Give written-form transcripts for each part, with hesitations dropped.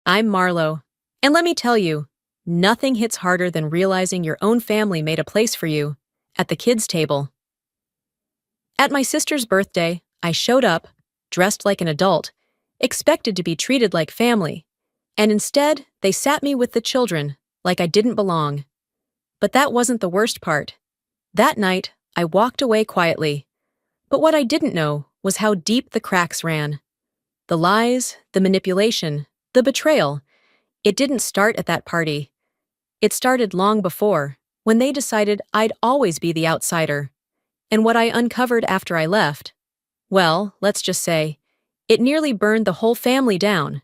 I'm Marlo. And let me tell you, nothing hits harder than realizing your own family made a place for you at the kids' table. At my sister's birthday, I showed up, dressed like an adult, expected to be treated like family, and instead, they sat me with the children like I didn't belong. But that wasn't the worst part. That night, I walked away quietly. But what I didn't know was how deep the cracks ran. The lies, the manipulation, the betrayal. It didn't start at that party. It started long before, when they decided I'd always be the outsider. And what I uncovered after I left, well, let's just say, it nearly burned the whole family down.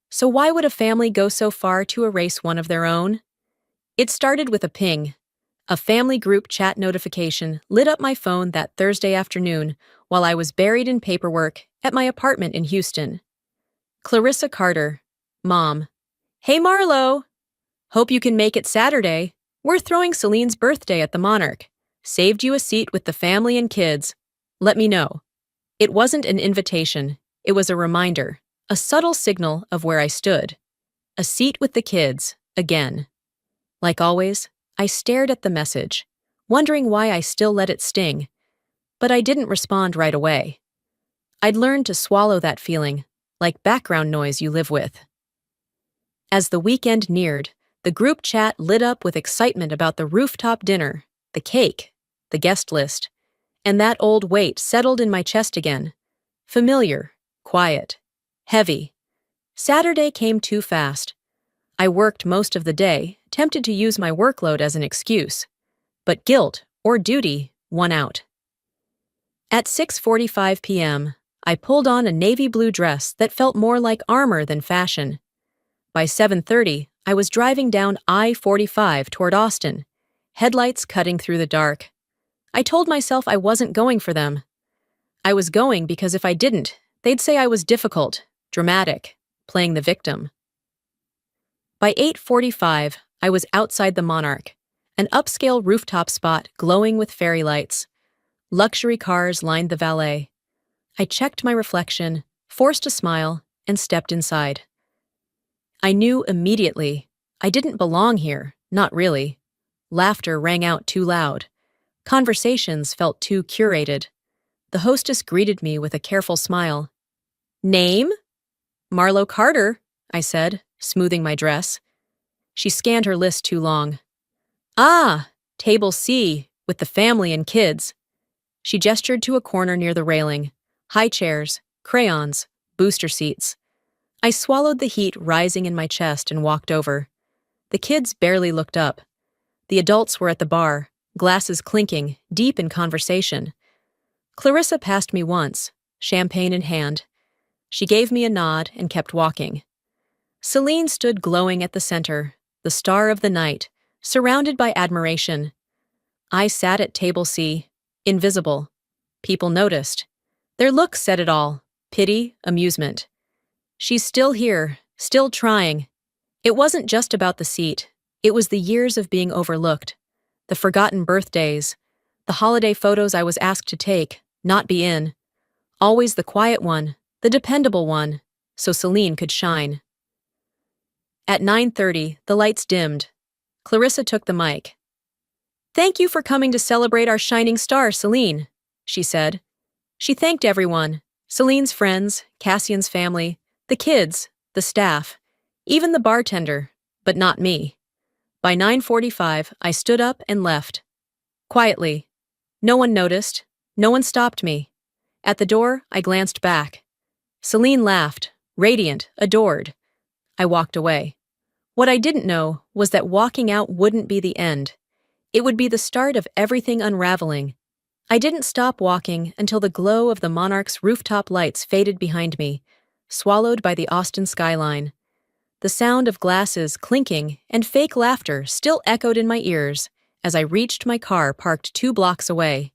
So why would a family go so far to erase one of their own? It started with a ping. A family group chat notification lit up my phone that Thursday afternoon while I was buried in paperwork at my apartment in Houston. Clarissa Carter, Mom. Hey Marlo! Hope you can make it Saturday. We're throwing Celine's birthday at the Monarch. Saved you a seat with the family and kids. Let me know. It wasn't an invitation. It was a reminder, a subtle signal of where I stood. A seat with the kids, again. Like always, I stared at the message, wondering why I still let it sting. But I didn't respond right away. I'd learned to swallow that feeling, like background noise you live with. As the weekend neared, the group chat lit up with excitement about the rooftop dinner, the cake, the guest list, and that old weight settled in my chest again. Familiar, quiet, heavy. Saturday came too fast. I worked most of the day, tempted to use my workload as an excuse. But guilt, or duty, won out. At 6:45 p.m., I pulled on a navy blue dress that felt more like armor than fashion. By 7:30, I was driving down I-45 toward Austin, headlights cutting through the dark. I told myself I wasn't going for them. I was going because if I didn't, they'd say I was difficult, dramatic, playing the victim. By 8:45, I was outside the Monarch, an upscale rooftop spot glowing with fairy lights. Luxury cars lined the valet. I checked my reflection, forced a smile, and stepped inside. I knew immediately I didn't belong here, not really. Laughter rang out too loud. Conversations felt too curated. The hostess greeted me with a careful smile. Name? Marlo Carter, I said, smoothing my dress. She scanned her list too long. Ah, table C, with the family and kids. She gestured to a corner near the railing. High chairs, crayons, booster seats. I swallowed the heat rising in my chest and walked over. The kids barely looked up. The adults were at the bar, glasses clinking, deep in conversation. Clarissa passed me once, champagne in hand. She gave me a nod and kept walking. Celine stood glowing at the center, the star of the night, surrounded by admiration. I sat at table C, invisible. People noticed. Their looks said it all, pity, amusement. She's still here, still trying. It wasn't just about the seat. It was the years of being overlooked, the forgotten birthdays, the holiday photos I was asked to take, not be in. Always the quiet one, the dependable one, so Celine could shine. At 9:30, the lights dimmed. Clarissa took the mic. Thank you for coming to celebrate our shining star, Celine, she said. She thanked everyone, Celine's friends, Cassian's family, the kids, the staff, even the bartender, but not me. By 9:45, I stood up and left. Quietly. No one noticed. No one stopped me. At the door, I glanced back. Celine laughed, radiant, adored. I walked away. What I didn't know was that walking out wouldn't be the end. It would be the start of everything unraveling. I didn't stop walking until the glow of the Monarch's rooftop lights faded behind me, swallowed by the Austin skyline. The sound of glasses clinking and fake laughter still echoed in my ears as I reached my car parked 2 blocks away.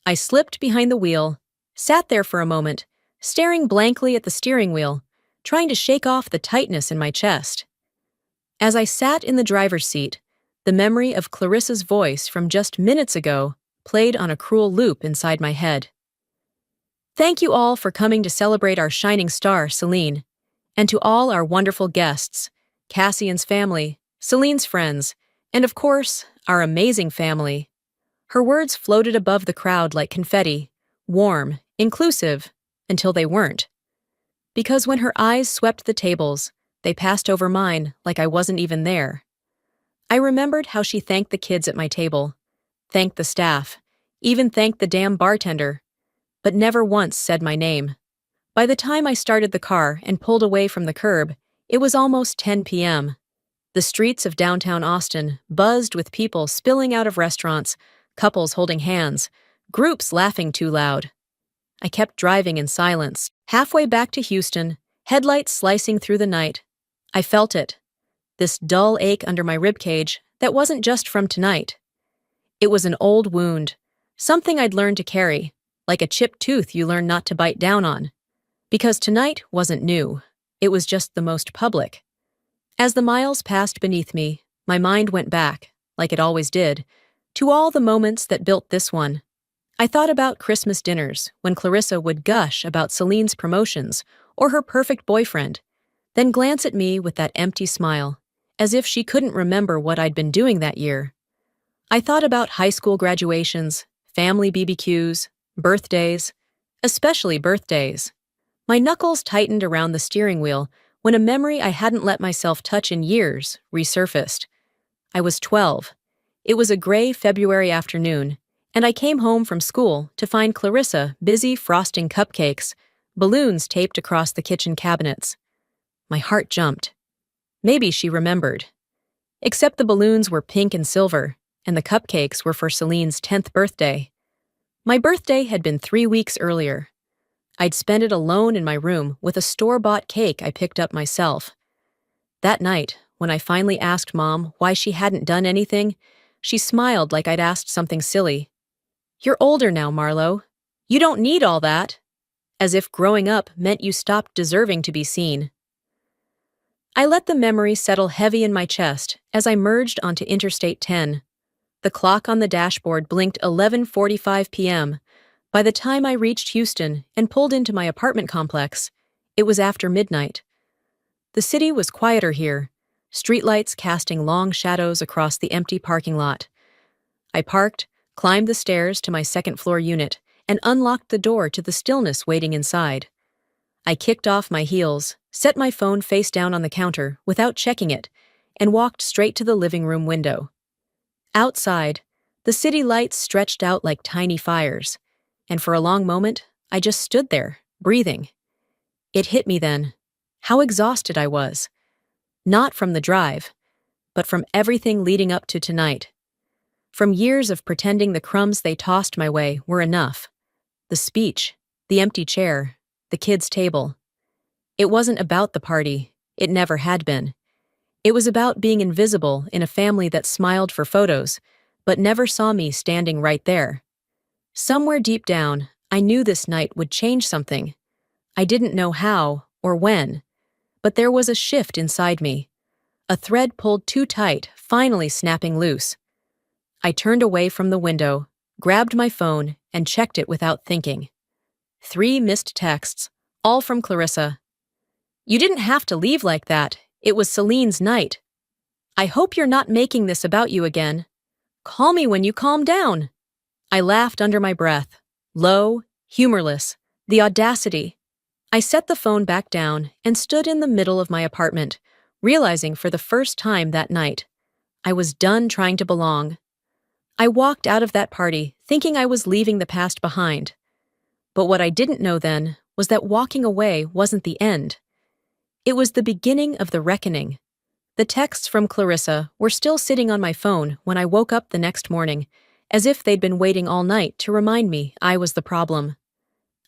I slipped behind the wheel, sat there for a moment, staring blankly at the steering wheel, trying to shake off the tightness in my chest. As I sat in the driver's seat, the memory of Clarissa's voice from just minutes ago played on a cruel loop inside my head. Thank you all for coming to celebrate our shining star, Celine. And to all our wonderful guests, Cassian's family, Celine's friends, and of course, our amazing family. Her words floated above the crowd like confetti, warm, inclusive, until they weren't. Because when her eyes swept the tables, they passed over mine like I wasn't even there. I remembered how she thanked the kids at my table, thanked the staff, even thanked the damn bartender, but never once said my name. By the time I started the car and pulled away from the curb, it was almost 10 p.m. The streets of downtown Austin buzzed with people spilling out of restaurants, couples holding hands, groups laughing too loud. I kept driving in silence. Halfway back to Houston, headlights slicing through the night, I felt it. This dull ache under my ribcage that wasn't just from tonight. It was an old wound, something I'd learned to carry, like a chipped tooth you learn not to bite down on. Because tonight wasn't new, it was just the most public. As the miles passed beneath me, my mind went back, like it always did, to all the moments that built this one. I thought about Christmas dinners when Clarissa would gush about Celine's promotions or her perfect boyfriend, then glance at me with that empty smile, as if she couldn't remember what I'd been doing that year. I thought about high school graduations, family BBQs, birthdays, especially birthdays. My knuckles tightened around the steering wheel when a memory I hadn't let myself touch in years resurfaced. I was 12. It was a gray February afternoon, and I came home from school to find Clarissa busy frosting cupcakes, balloons taped across the kitchen cabinets. My heart jumped. Maybe she remembered. Except the balloons were pink and silver, and the cupcakes were for Celine's 10th birthday. My birthday had been 3 weeks earlier. I'd spent it alone in my room with a store-bought cake I picked up myself. That night, when I finally asked Mom why she hadn't done anything, she smiled like I'd asked something silly. "You're older now, Marlo. You don't need all that." As if growing up meant you stopped deserving to be seen. I let the memory settle heavy in my chest as I merged onto Interstate 10. The clock on the dashboard blinked 11:45 p.m. By the time I reached Houston and pulled into my apartment complex, it was after midnight. The city was quieter here, streetlights casting long shadows across the empty parking lot. I parked, climbed the stairs to my second-floor unit, and unlocked the door to the stillness waiting inside. I kicked off my heels, set my phone face down on the counter without checking it, and walked straight to the living room window. Outside, the city lights stretched out like tiny fires, and for a long moment, I just stood there, breathing. It hit me then, how exhausted I was. Not from the drive, but from everything leading up to tonight. From years of pretending the crumbs they tossed my way were enough. The speech, the empty chair, the kids' table. It wasn't about the party, it never had been. It was about being invisible in a family that smiled for photos, but never saw me standing right there. Somewhere deep down, I knew this night would change something. I didn't know how or when, but there was a shift inside me. A thread pulled too tight, finally snapping loose. I turned away from the window, grabbed my phone, and checked it without thinking. 3 missed texts, all from Clarissa. "You didn't have to leave like that. It was Celine's night. I hope you're not making this about you again. Call me when you calm down." I laughed under my breath, low, humorless, the audacity. I set the phone back down and stood in the middle of my apartment, realizing for the first time that night, I was done trying to belong. I walked out of that party thinking I was leaving the past behind. But what I didn't know then was that walking away wasn't the end. It was the beginning of the reckoning. The texts from Clarissa were still sitting on my phone when I woke up the next morning, as if they'd been waiting all night to remind me I was the problem.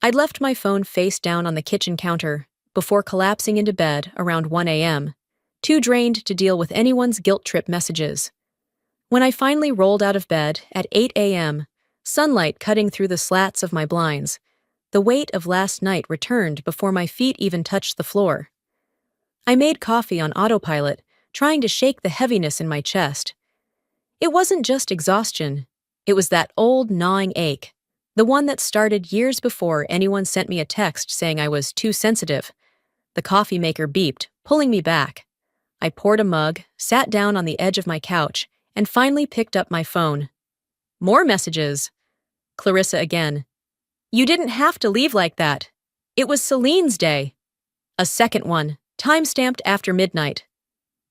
I'd left my phone face down on the kitchen counter before collapsing into bed around 1 a.m., too drained to deal with anyone's guilt trip messages. When I finally rolled out of bed at 8 a.m., sunlight cutting through the slats of my blinds, the weight of last night returned before my feet even touched the floor. I made coffee on autopilot, trying to shake the heaviness in my chest. It wasn't just exhaustion. It was that old gnawing ache, the one that started years before anyone sent me a text saying I was too sensitive. The coffee maker beeped, pulling me back. I poured a mug, sat down on the edge of my couch, and finally picked up my phone. More messages. Clarissa again. You didn't have to leave like that. It was Celine's day. A second one, time-stamped after midnight.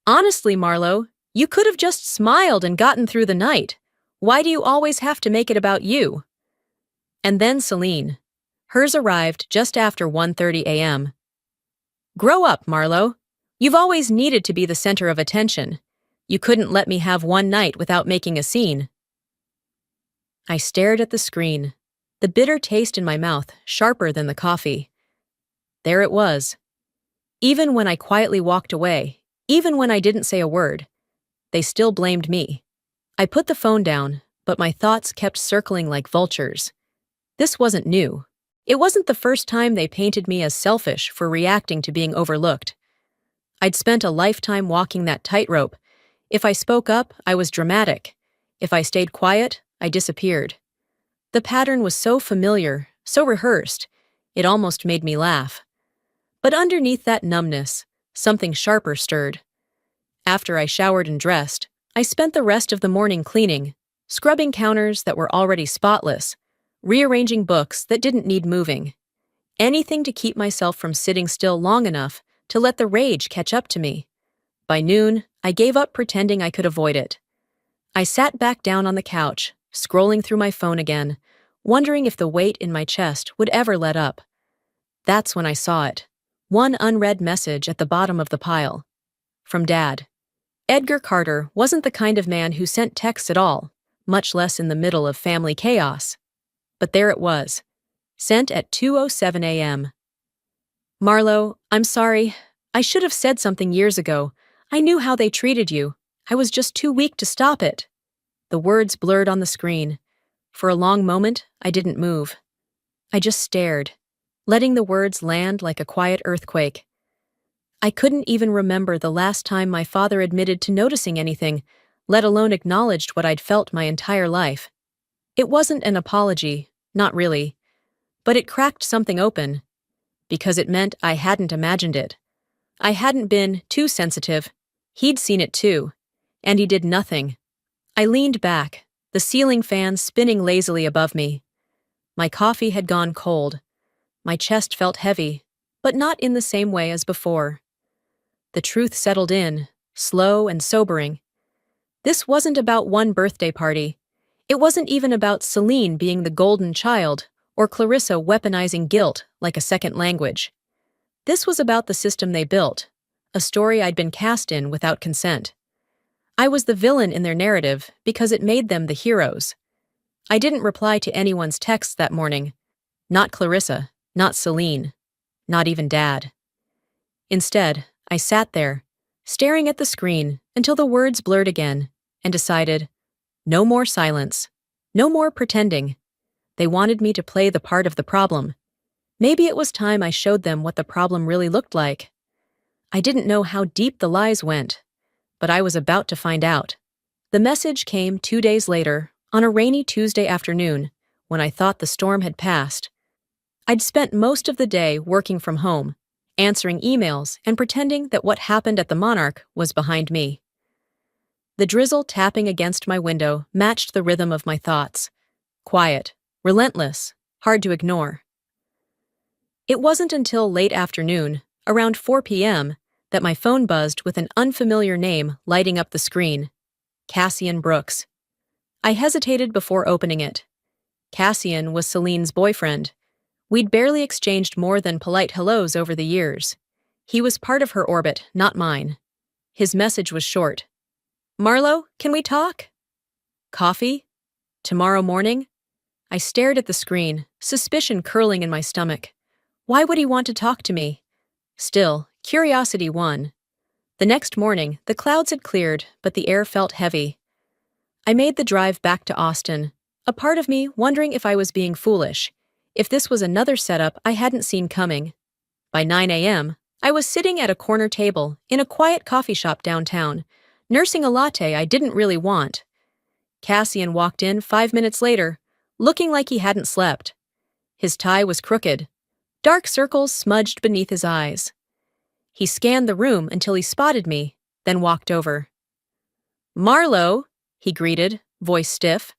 Honestly, Marlo, you could have just smiled and gotten through the night. Why do you always have to make it about you? And then Celine. Hers arrived just after 1:30 a.m. Grow up, Marlo. You've always needed to be the center of attention. You couldn't let me have one night without making a scene. I stared at the screen, the bitter taste in my mouth sharper than the coffee. There it was. Even when I quietly walked away, even when I didn't say a word, they still blamed me. I put the phone down, but my thoughts kept circling like vultures. This wasn't new. It wasn't the first time they painted me as selfish for reacting to being overlooked. I'd spent a lifetime walking that tightrope. If I spoke up, I was dramatic. If I stayed quiet, I disappeared. The pattern was so familiar, so rehearsed, it almost made me laugh. But underneath that numbness, something sharper stirred. After I showered and dressed, I spent the rest of the morning cleaning, scrubbing counters that were already spotless, rearranging books that didn't need moving. Anything to keep myself from sitting still long enough to let the rage catch up to me. By noon, I gave up pretending I could avoid it. I sat back down on the couch, scrolling through my phone again, wondering if the weight in my chest would ever let up. That's when I saw it. One unread message at the bottom of the pile. From Dad. Edgar Carter wasn't the kind of man who sent texts at all, much less in the middle of family chaos. But there it was, sent at 2:07 a.m. Marlo, I'm sorry. I should have said something years ago. I knew how they treated you. I was just too weak to stop it. The words blurred on the screen. For a long moment, I didn't move. I just stared, letting the words land like a quiet earthquake. I couldn't even remember the last time my father admitted to noticing anything, let alone acknowledged what I'd felt my entire life. It wasn't an apology, not really. But it cracked something open. Because it meant I hadn't imagined it. I hadn't been too sensitive. He'd seen it too. And he did nothing. I leaned back, the ceiling fan spinning lazily above me. My coffee had gone cold. My chest felt heavy, but not in the same way as before. The truth settled in, slow and sobering. This wasn't about one birthday party. It wasn't even about Celine being the golden child or Clarissa weaponizing guilt like a second language. This was about the system they built, a story I'd been cast in without consent. I was the villain in their narrative because it made them the heroes. I didn't reply to anyone's texts that morning. Not Clarissa, not Celine, not even Dad. Instead, I sat there, staring at the screen until the words blurred again, and decided, no more silence, no more pretending. They wanted me to play the part of the problem. Maybe it was time I showed them what the problem really looked like. I didn't know how deep the lies went, but I was about to find out. The message came 2 days later, on a rainy Tuesday afternoon, when I thought the storm had passed. I'd spent most of the day working from home, answering emails and pretending that what happened at the Monarch was behind me. The drizzle tapping against my window matched the rhythm of my thoughts. Quiet, relentless, hard to ignore. It wasn't until late afternoon, around 4 p.m., that my phone buzzed with an unfamiliar name lighting up the screen. Cassian Brooks. I hesitated before opening it. Cassian was Celine's boyfriend. We'd barely exchanged more than polite hellos over the years. He was part of her orbit, not mine. His message was short. Marlo, can we talk? Coffee? Tomorrow morning? I stared at the screen, suspicion curling in my stomach. Why would he want to talk to me? Still, curiosity won. The next morning, the clouds had cleared, but the air felt heavy. I made the drive back to Austin, a part of me wondering if I was being foolish, if this was another setup I hadn't seen coming. By 9 a.m., I was sitting at a corner table in a quiet coffee shop downtown, nursing a latte I didn't really want. Cassian walked in 5 minutes later, looking like he hadn't slept. His tie was crooked. Dark circles smudged beneath his eyes. He scanned the room until he spotted me, then walked over. "Marlo," he greeted, voice stiff.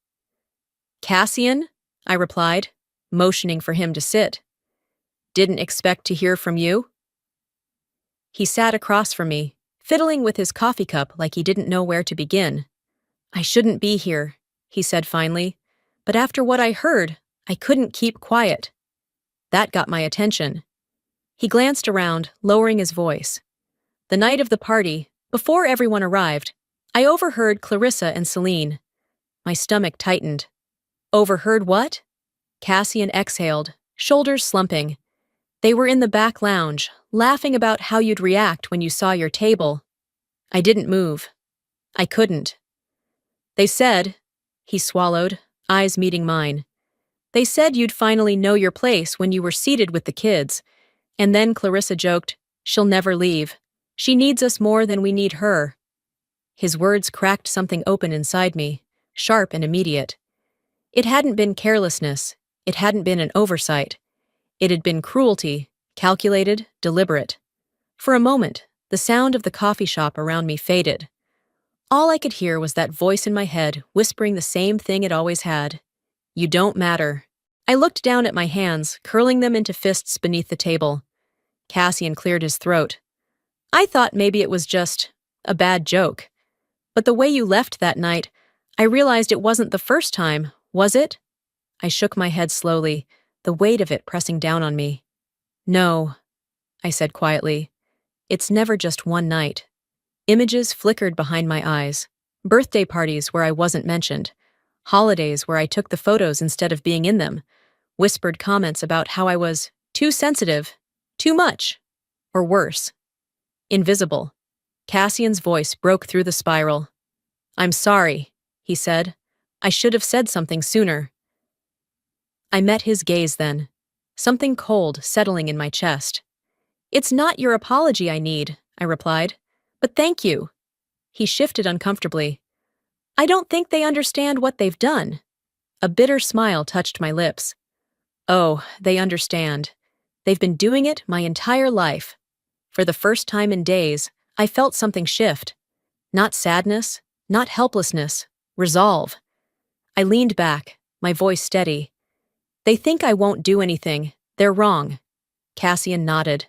"Cassian," I replied, motioning for him to sit. "Didn't expect to hear from you." He sat across from me, fiddling with his coffee cup like he didn't know where to begin. "I shouldn't be here," he said finally, "but after what I heard, I couldn't keep quiet." That got my attention. He glanced around, lowering his voice. The night of the party, before everyone arrived, I overheard Clarissa and Celine. My stomach tightened. "Overheard what?" Cassian exhaled, shoulders slumping. "They were in the back lounge, laughing about how you'd react when you saw your table." I didn't move. I couldn't. "They said," he swallowed, eyes meeting mine. "They said you'd finally know your place when you were seated with the kids." And then Clarissa joked, "She'll never leave. She needs us more than we need her." His words cracked something open inside me, sharp and immediate. It hadn't been carelessness. It hadn't been an oversight. It had been cruelty, calculated, deliberate. For a moment, the sound of the coffee shop around me faded. All I could hear was that voice in my head whispering the same thing it always had. "You don't matter." I looked down at my hands, curling them into fists beneath the table. Cassian cleared his throat. "I thought maybe it was just a bad joke. But the way you left that night, I realized it wasn't the first time, was it?" I shook my head slowly, the weight of it pressing down on me. "No," I said quietly. "It's never just one night." Images flickered behind my eyes. Birthday parties where I wasn't mentioned. Holidays where I took the photos instead of being in them. Whispered comments about how I was too sensitive, too much, or worse. Invisible. Cassian's voice broke through the spiral. "I'm sorry," he said. "I should have said something sooner." I met his gaze then, something cold settling in my chest. "It's not your apology I need," I replied, "but thank you." He shifted uncomfortably. "I don't think they understand what they've done." A bitter smile touched my lips. "Oh, they understand. They've been doing it my entire life." For the first time in days, I felt something shift. Not sadness, not helplessness, resolve. I leaned back, my voice steady. "They think I won't do anything. They're wrong." Cassian nodded,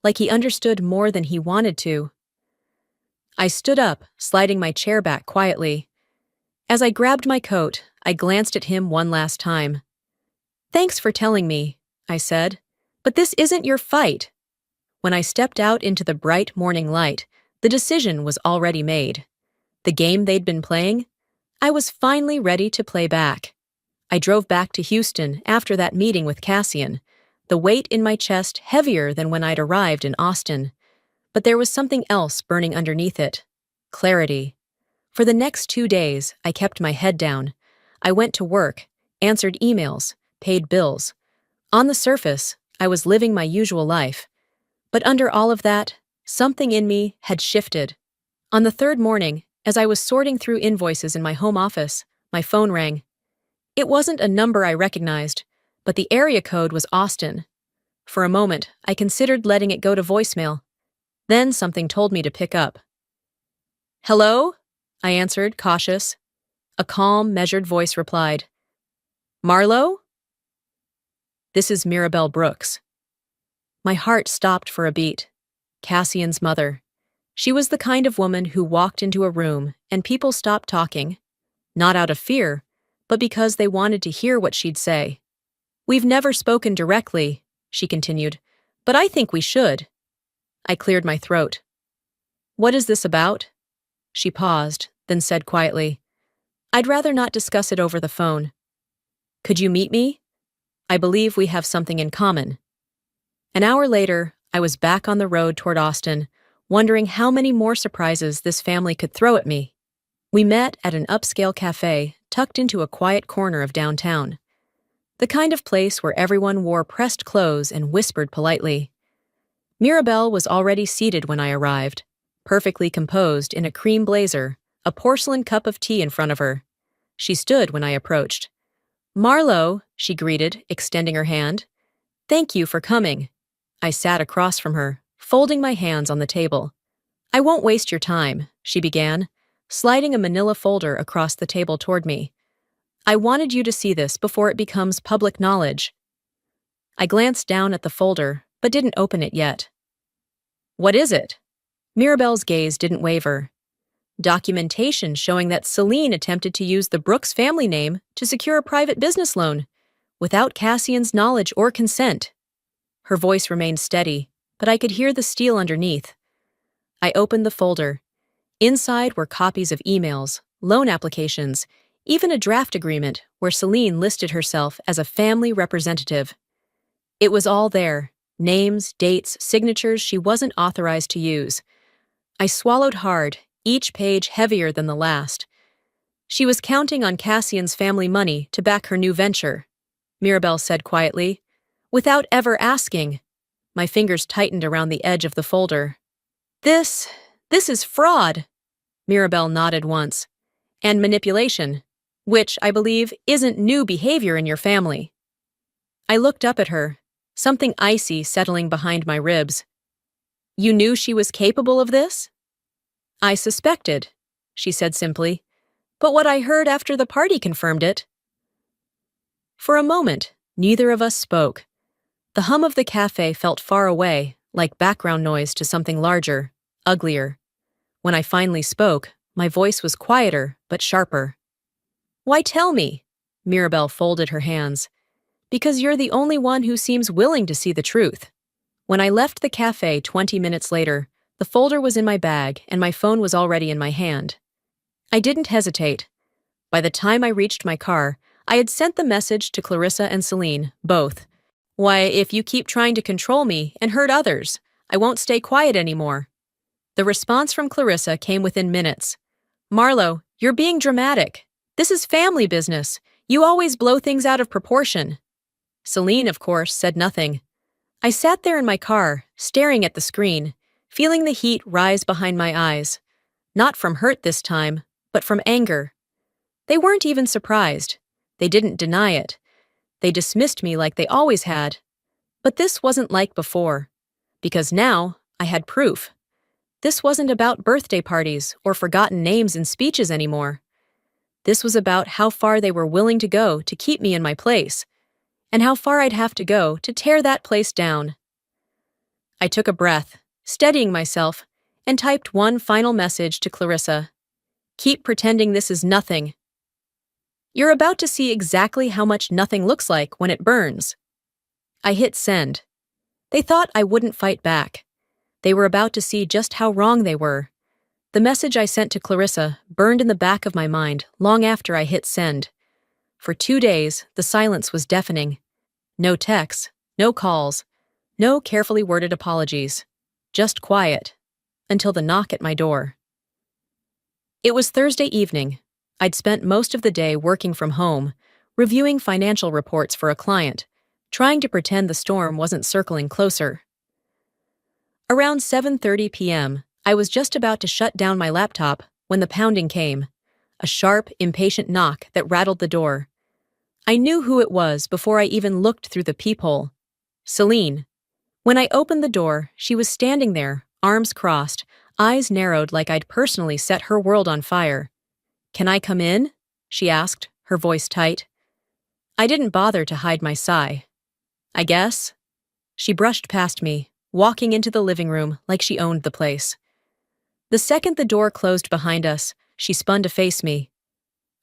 like he understood more than he wanted to. I stood up, sliding my chair back quietly. As I grabbed my coat, I glanced at him one last time. "Thanks for telling me," I said, "but this isn't your fight." When I stepped out into the bright morning light, the decision was already made. The game they'd been playing, I was finally ready to play back. I drove back to Houston after that meeting with Cassian, the weight in my chest heavier than when I'd arrived in Austin. But there was something else burning underneath it. Clarity. For the next 2 days, I kept my head down. I went to work, answered emails, paid bills. On the surface, I was living my usual life. But under all of that, something in me had shifted. On the third morning, as I was sorting through invoices in my home office, my phone rang. It wasn't a number I recognized, but the area code was Austin. For a moment, I considered letting it go to voicemail. Then something told me to pick up. "Hello?" I answered, cautious. A calm, measured voice replied. "Marlo?" "This is Mirabelle Brooks." My heart stopped for a beat. Cassian's mother. She was the kind of woman who walked into a room and people stopped talking, not out of fear, but because they wanted to hear what she'd say. "We've never spoken directly," she continued, "but I think we should." I cleared my throat. "What is this about?" She paused, then said quietly, "I'd rather not discuss it over the phone." "Could you meet me? I believe we have something in common." An hour later, I was back on the road toward Austin, wondering how many more surprises this family could throw at me. We met at an upscale cafe tucked into a quiet corner of downtown. The kind of place where everyone wore pressed clothes and whispered politely. Mirabelle was already seated when I arrived, perfectly composed in a cream blazer, a porcelain cup of tea in front of her. She stood when I approached. "Marlo," she greeted, extending her hand. "Thank you for coming." I sat across from her, folding my hands on the table. "I won't waste your time," she began, sliding a manila folder across the table toward me. "I wanted you to see this before it becomes public knowledge." I glanced down at the folder, but didn't open it yet. "What is it?" Mirabelle's gaze didn't waver. "Documentation showing that Celine attempted to use the Brooks family name to secure a private business loan, without Cassian's knowledge or consent." Her voice remained steady, but I could hear the steel underneath. I opened the folder. Inside were copies of emails, loan applications, even a draft agreement where Celine listed herself as a family representative. It was all there: names, dates, signatures she wasn't authorized to use. I swallowed hard, each page heavier than the last. She was counting on Cassian's family money to back her new venture, Mirabelle said quietly, without ever asking. My fingers tightened around the edge of the folder. This is fraud," Mirabelle nodded once. "And manipulation, which, I believe, isn't new behavior in your family." I looked up at her, something icy settling behind my ribs. "You knew she was capable of this?" "I suspected," she said simply, "but what I heard after the party confirmed it." For a moment, neither of us spoke. The hum of the cafe felt far away, like background noise to something larger, uglier. When I finally spoke, my voice was quieter but sharper. "Why tell me?" Mirabelle folded her hands. "Because you're the only one who seems willing to see the truth." When I left the cafe 20 minutes later, the folder was in my bag and my phone was already in my hand. I didn't hesitate. By the time I reached my car, I had sent the message to Clarissa and Celine, both. "Why, if you keep trying to control me and hurt others, I won't stay quiet anymore." The response from Clarissa came within minutes. "Marlo, you're being dramatic. This is family business. You always blow things out of proportion." Celine, of course, said nothing. I sat there in my car, staring at the screen, feeling the heat rise behind my eyes. Not from hurt this time, but from anger. They weren't even surprised. They didn't deny it. They dismissed me like they always had. But this wasn't like before. Because now, I had proof. This wasn't about birthday parties or forgotten names and speeches anymore. This was about how far they were willing to go to keep me in my place, and how far I'd have to go to tear that place down. I took a breath, steadying myself, and typed one final message to Clarissa. "Keep pretending this is nothing. You're about to see exactly how much nothing looks like when it burns." I hit send. They thought I wouldn't fight back. They were about to see just how wrong they were. The message I sent to Clarissa burned in the back of my mind long after I hit send. For 2 days, the silence was deafening. No texts, no calls, no carefully worded apologies. Just quiet. Until the knock at my door. It was Thursday evening. I'd spent most of the day working from home, reviewing financial reports for a client, trying to pretend the storm wasn't circling closer. Around 7:30 p.m., I was just about to shut down my laptop when the pounding came, a sharp, impatient knock that rattled the door. I knew who it was before I even looked through the peephole. Celine. When I opened the door, she was standing there, arms crossed, eyes narrowed like I'd personally set her world on fire. "Can I come in?" she asked, her voice tight. I didn't bother to hide my sigh. "I guess." She brushed past me, walking into the living room like she owned the place. The second the door closed behind us, she spun to face me.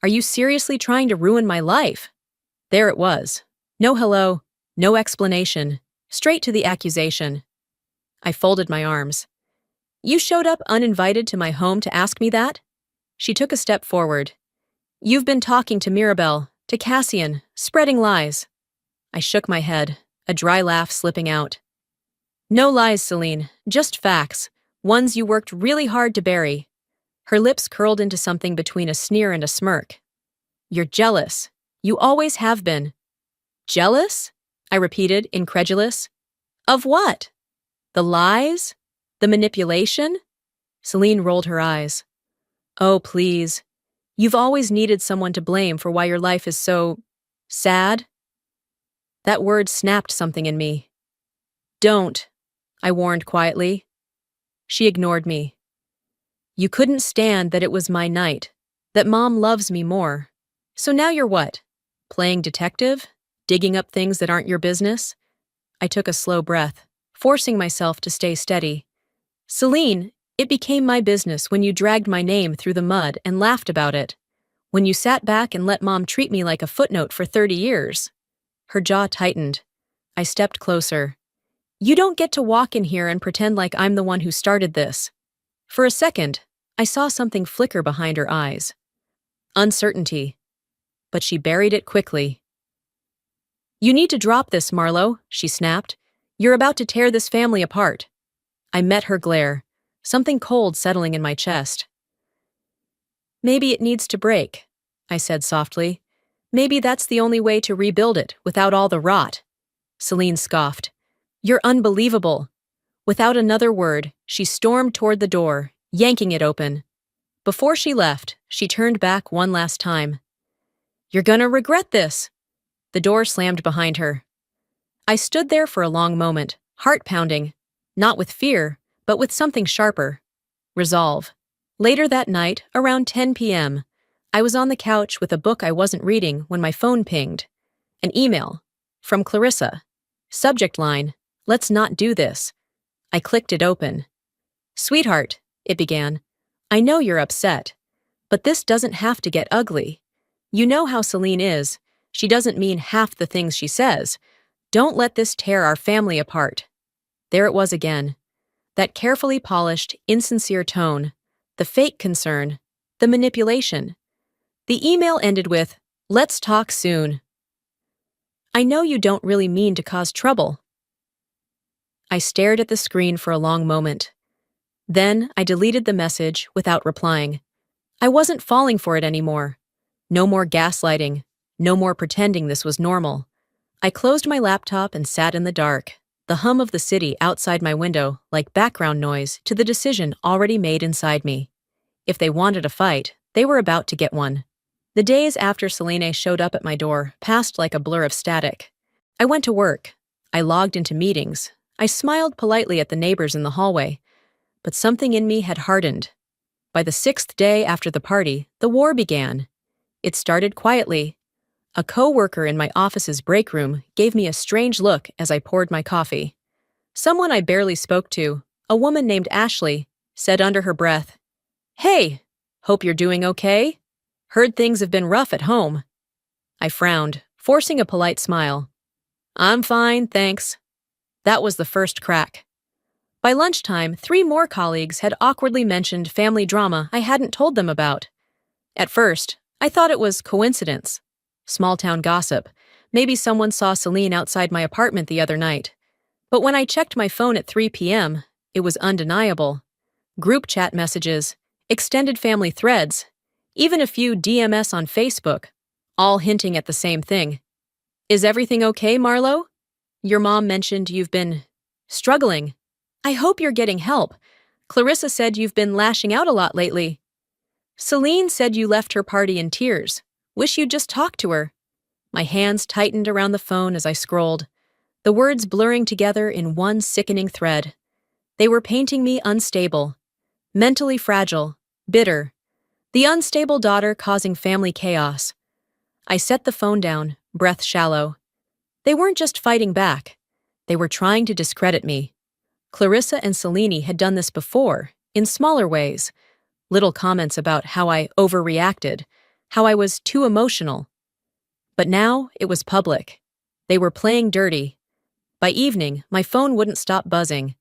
"Are you seriously trying to ruin my life?" There it was. No hello, no explanation, straight to the accusation. I folded my arms. "You showed up uninvited to my home to ask me that?" She took a step forward. "You've been talking to Mirabelle, to Cassian, spreading lies." I shook my head, a dry laugh slipping out. "No lies, Celine, just facts, ones you worked really hard to bury." Her lips curled into something between a sneer and a smirk. "You're jealous. You always have been." "Jealous?" I repeated, incredulous. "Of what? The lies? The manipulation?" Celine rolled her eyes. "Oh, please. You've always needed someone to blame for why your life is so sad." That word snapped something in me. "Don't." I warned quietly. She ignored me. You couldn't stand that it was my night, that Mom loves me more. So now you're what? Playing detective? Digging up things that aren't your business? I took a slow breath, forcing myself to stay steady. Celine, it became my business when you dragged my name through the mud and laughed about it. When you sat back and let Mom treat me like a footnote for 30 years. Her jaw tightened. I stepped closer. You don't get to walk in here and pretend like I'm the one who started this. For a second, I saw something flicker behind her eyes. Uncertainty. But she buried it quickly. You need to drop this, Marlo, she snapped. You're about to tear this family apart. I met her glare, something cold settling in my chest. Maybe it needs to break, I said softly. Maybe that's the only way to rebuild it without all the rot. Celine scoffed. You're unbelievable. Without another word, she stormed toward the door, yanking it open. Before she left, she turned back one last time. You're gonna regret this. The door slammed behind her. I stood there for a long moment, heart pounding, not with fear, but with something sharper. Resolve. Later that night, around 10 p.m., I was on the couch with a book I wasn't reading when my phone pinged. An email. From Clarissa. Subject line, let's not do this. I clicked it open. Sweetheart, it began. I know you're upset, but this doesn't have to get ugly. You know how Celine is. She doesn't mean half the things she says. Don't let this tear our family apart. There it was again. That carefully polished, insincere tone. The fake concern. The manipulation. The email ended with, let's talk soon. I know you don't really mean to cause trouble. I stared at the screen for a long moment. Then I deleted the message without replying. I wasn't falling for it anymore. No more gaslighting. No more pretending this was normal. I closed my laptop and sat in the dark, the hum of the city outside my window like background noise to the decision already made inside me. If they wanted a fight, they were about to get one. The days after Celine showed up at my door passed like a blur of static. I went to work. I logged into meetings. I smiled politely at the neighbors in the hallway. But something in me had hardened. By the 6th day after the party, the war began. It started quietly. A co-worker in my office's break room gave me a strange look as I poured my coffee. Someone I barely spoke to, a woman named Ashley, said under her breath, Hey, hope you're doing okay? Heard things have been rough at home. I frowned, forcing a polite smile. I'm fine, thanks. That was the first crack. By lunchtime, 3 more colleagues had awkwardly mentioned family drama I hadn't told them about. At first, I thought it was coincidence. Small-town gossip. Maybe someone saw Celine outside my apartment the other night. But when I checked my phone at 3 p.m., it was undeniable. Group chat messages, extended family threads, even a few DMs on Facebook, all hinting at the same thing. Is everything okay, Marlo? Your mom mentioned you've been struggling. I hope you're getting help. Clarissa said you've been lashing out a lot lately. Celine said you left her party in tears. Wish you'd just talk to her. My hands tightened around the phone as I scrolled, the words blurring together in one sickening thread. They were painting me unstable, mentally fragile, bitter, the unstable daughter causing family chaos. I set the phone down, breath shallow. They weren't just fighting back. They were trying to discredit me. Clarissa and Celine had done this before, in smaller ways. Little comments about how I overreacted, how I was too emotional. But now it was public. They were playing dirty. By evening, my phone wouldn't stop buzzing.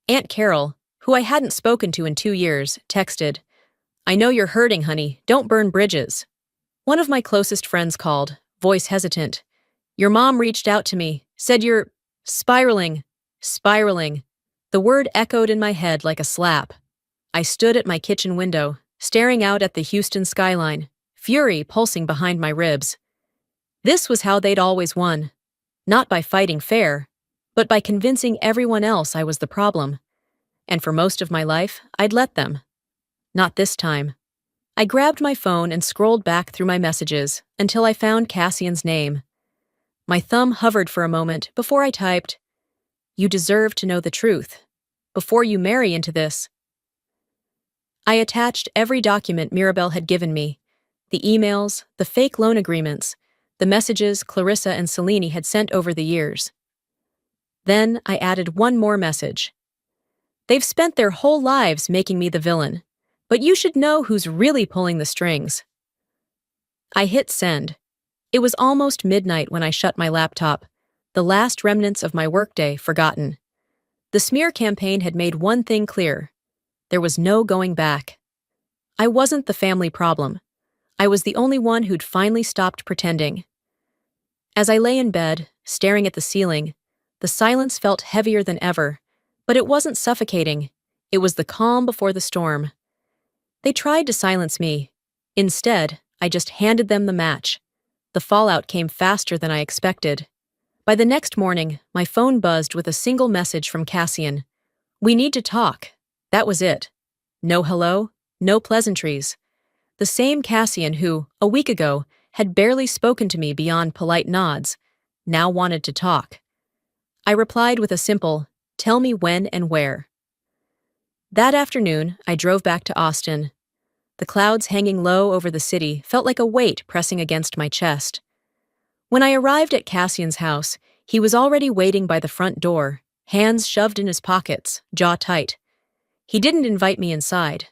Aunt Carol, who I hadn't spoken to in 2 years, texted, I know you're hurting, honey. Don't burn bridges. One of my closest friends called, voice hesitant. Your mom reached out to me, said you're spiraling. The word echoed in my head like a slap. I stood at my kitchen window, staring out at the Houston skyline, fury pulsing behind my ribs. This was how they'd always won. Not by fighting fair, but by convincing everyone else I was the problem. And for most of my life, I'd let them. Not this time. I grabbed my phone and scrolled back through my messages until I found Cassian's name. My thumb hovered for a moment before I typed, You deserve to know the truth. before you marry into this. I attached every document Mirabel had given me, the emails, the fake loan agreements, the messages Clarissa and Selene had sent over the years. Then I added one more message. They've spent their whole lives making me the villain, but you should know who's really pulling the strings. I hit send. It was almost midnight when I shut my laptop, the last remnants of my workday forgotten. The smear campaign had made one thing clear. There was no going back. I wasn't the family problem. I was the only one who'd finally stopped pretending. As I lay in bed, staring at the ceiling, the silence felt heavier than ever, but it wasn't suffocating. It was the calm before the storm. They tried to silence me. Instead, I just handed them the match. The fallout came faster than I expected. By the next morning, my phone buzzed with a single message from Cassian. "We need to talk." That was it. No hello, no pleasantries. The same Cassian who, a week ago, had barely spoken to me beyond polite nods, now wanted to talk. I replied with a simple, "Tell me when and where." That afternoon, I drove back to Austin. The clouds hanging low over the city felt like a weight pressing against my chest. When I arrived at Cassian's house, he was already waiting by the front door, hands shoved in his pockets, jaw tight. He didn't invite me inside.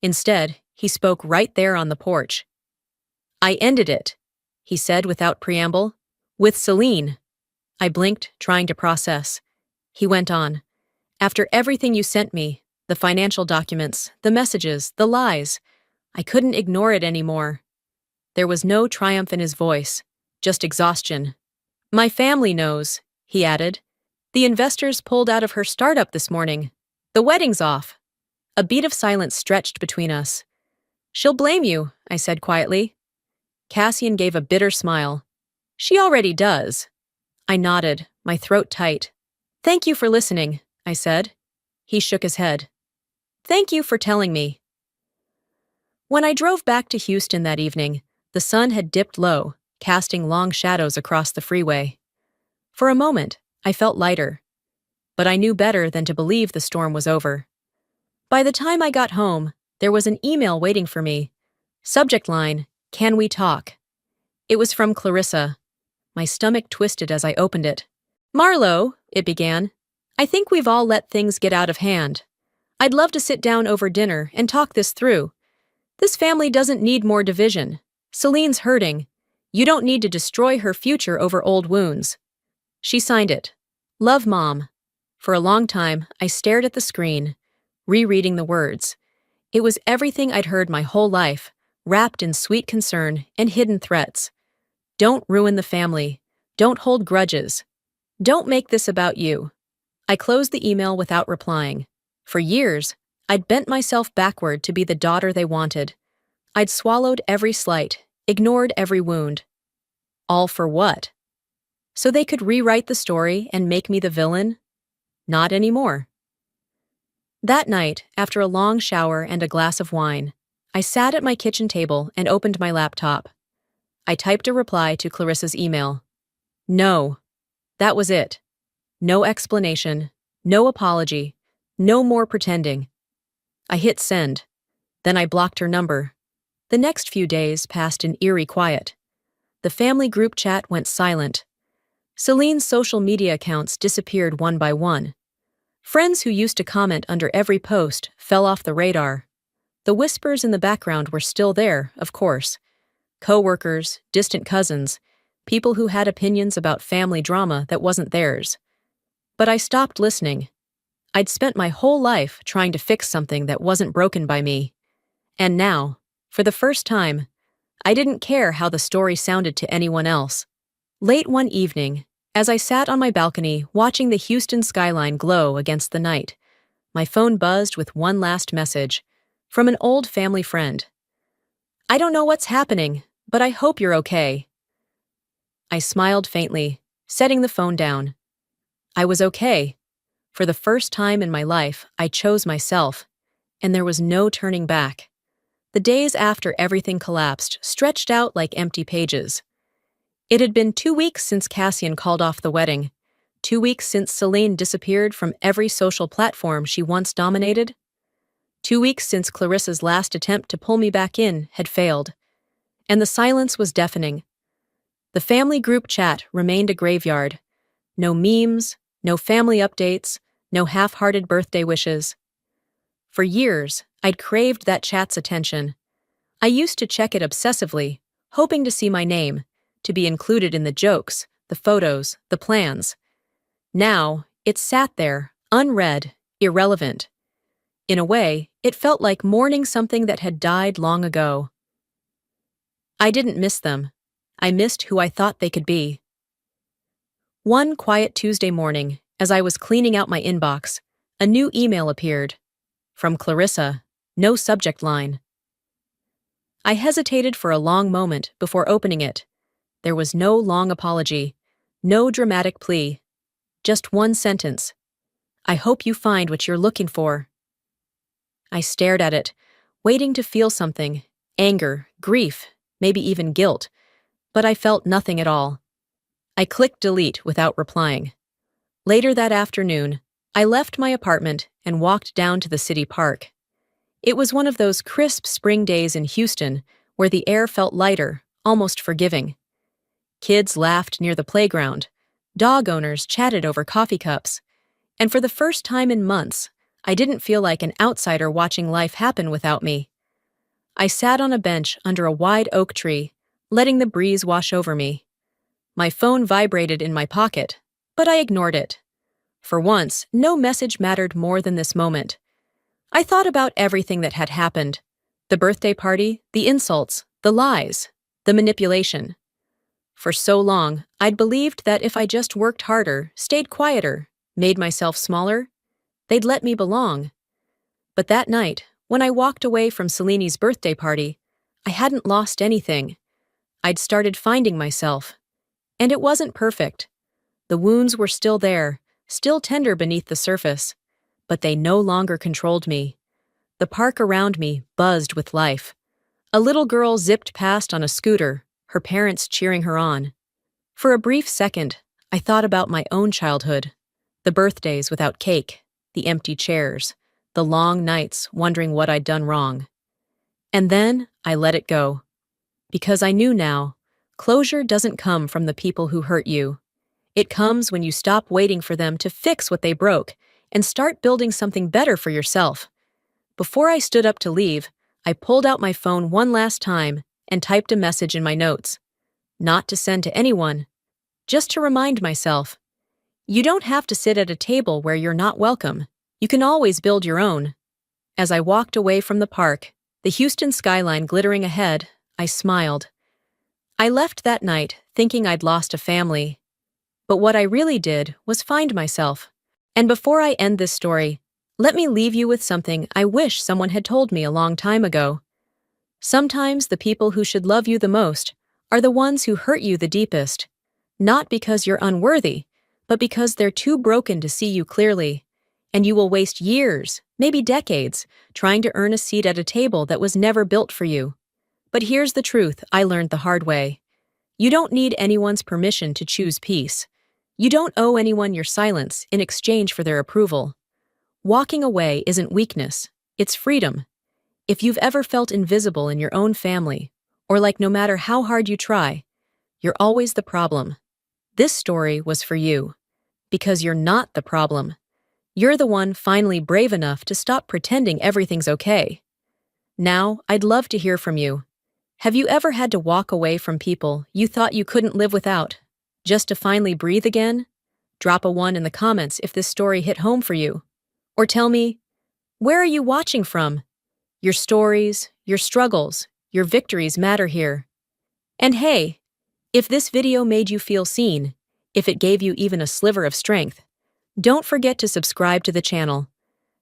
Instead, he spoke right there on the porch. "I ended it," he said without preamble. "With Selene." I blinked, trying to process. He went on. "After everything you sent me, the financial documents, the messages, the lies, I couldn't ignore it anymore." There was no triumph in his voice, just exhaustion. "My family knows," he added. "The investors pulled out of her startup this morning. The wedding's off." A beat of silence stretched between us. "She'll blame you," I said quietly. Cassian gave a bitter smile. "She already does." I nodded, my throat tight. "Thank you for listening," I said. He shook his head. "Thank you for telling me." When I drove back to Houston that evening, the sun had dipped low, casting long shadows across the freeway. For a moment, I felt lighter. But I knew better than to believe the storm was over. By the time I got home, there was an email waiting for me. Subject line, "Can we talk?" It was from Clarissa. My stomach twisted as I opened it. "Marlo," it began, "I think we've all let things get out of hand. I'd love to sit down over dinner and talk this through. This family doesn't need more division. Selene's hurting. You don't need to destroy her future over old wounds." She signed it. "Love, Mom." For a long time, I stared at the screen, rereading the words. It was everything I'd heard my whole life, wrapped in sweet concern and hidden threats. Don't ruin the family. Don't hold grudges. Don't make this about you. I closed the email without replying. For years, I'd bent myself backward to be the daughter they wanted. I'd swallowed every slight, ignored every wound. All for what? So they could rewrite the story and make me the villain? Not anymore. That night, after a long shower and a glass of wine, I sat at my kitchen table and opened my laptop. I typed a reply to Clarissa's email. No. That was it. No explanation, no apology, no more pretending. I hit send. Then I blocked her number. The next few days passed in eerie quiet. The family group chat went silent. Selene's social media accounts disappeared one by one. Friends who used to comment under every post fell off the radar. The whispers in the background were still there, of course. Co-workers, distant cousins, people who had opinions about family drama that wasn't theirs. But I stopped listening. I'd spent my whole life trying to fix something that wasn't broken by me. And now, for the first time, I didn't care how the story sounded to anyone else. Late one evening, as I sat on my balcony watching the Houston skyline glow against the night, my phone buzzed with one last message from an old family friend. "I don't know what's happening, but I hope you're okay." I smiled faintly, setting the phone down. I was okay. For the first time in my life, I chose myself, and there was no turning back. The days after everything collapsed stretched out like empty pages. It had been 2 weeks since Cassian called off the wedding. 2 weeks since Celine disappeared from every social platform she once dominated. 2 weeks since Clarissa's last attempt to pull me back in had failed. And the silence was deafening. The family group chat remained a graveyard. No memes, no family updates, no half-hearted birthday wishes. For years, I'd craved that chat's attention. I used to check it obsessively, hoping to see my name, to be included in the jokes, the photos, the plans. Now, it sat there, unread, irrelevant. In a way, it felt like mourning something that had died long ago. I didn't miss them. I missed who I thought they could be. One quiet Tuesday morning, as I was cleaning out my inbox, a new email appeared. From Clarissa, no subject line. I hesitated for a long moment before opening it. There was no long apology, no dramatic plea. Just one sentence. I hope you find what you're looking for. I stared at it, waiting to feel something, anger, grief, maybe even guilt, but I felt nothing at all. I clicked delete without replying. Later that afternoon, I left my apartment and walked down to the city park. It was one of those crisp spring days in Houston where the air felt lighter, almost forgiving. Kids laughed near the playground. Dog owners chatted over coffee cups. And for the first time in months, I didn't feel like an outsider watching life happen without me. I sat on a bench under a wide oak tree, letting the breeze wash over me. My phone vibrated in my pocket, but I ignored it. For once, no message mattered more than this moment. I thought about everything that had happened. The birthday party, the insults, the lies, the manipulation. For so long, I'd believed that if I just worked harder, stayed quieter, made myself smaller, they'd let me belong. But that night, when I walked away from Celine's birthday party, I hadn't lost anything. I'd started finding myself. And it wasn't perfect. The wounds were still there, still tender beneath the surface, but they no longer controlled me. The park around me buzzed with life. A little girl zipped past on a scooter, her parents cheering her on. For a brief second, I thought about my own childhood, the birthdays without cake, the empty chairs, the long nights wondering what I'd done wrong. And then I let it go. Because I knew now, closure doesn't come from the people who hurt you. It comes when you stop waiting for them to fix what they broke and start building something better for yourself. Before I stood up to leave, I pulled out my phone one last time and typed a message in my notes. Not to send to anyone, just to remind myself. You don't have to sit at a table where you're not welcome. You can always build your own. As I walked away from the park, the Houston skyline glittering ahead, I smiled. I left that night thinking I'd lost a family. But what I really did was find myself. And before I end this story, let me leave you with something I wish someone had told me a long time ago. Sometimes the people who should love you the most are the ones who hurt you the deepest. Not because you're unworthy, but because they're too broken to see you clearly. And you will waste years, maybe decades, trying to earn a seat at a table that was never built for you. But here's the truth I learned the hard way. You don't need anyone's permission to choose peace. You don't owe anyone your silence in exchange for their approval. Walking away isn't weakness, it's freedom. If you've ever felt invisible in your own family, or like no matter how hard you try, you're always the problem. This story was for you. Because you're not the problem. You're the one finally brave enough to stop pretending everything's okay. Now, I'd love to hear from you. Have you ever had to walk away from people you thought you couldn't live without, just to finally breathe again? Drop a 1 in the comments if this story hit home for you. Or tell me, where are you watching from? Your stories, your struggles, your victories matter here. And hey, if this video made you feel seen, if it gave you even a sliver of strength, don't forget to subscribe to the channel.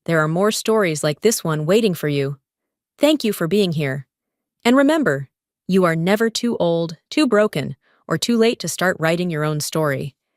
There are more stories like this one waiting for you. Thank you for being here. And remember, you are never too old, too broken, or too late to start writing your own story.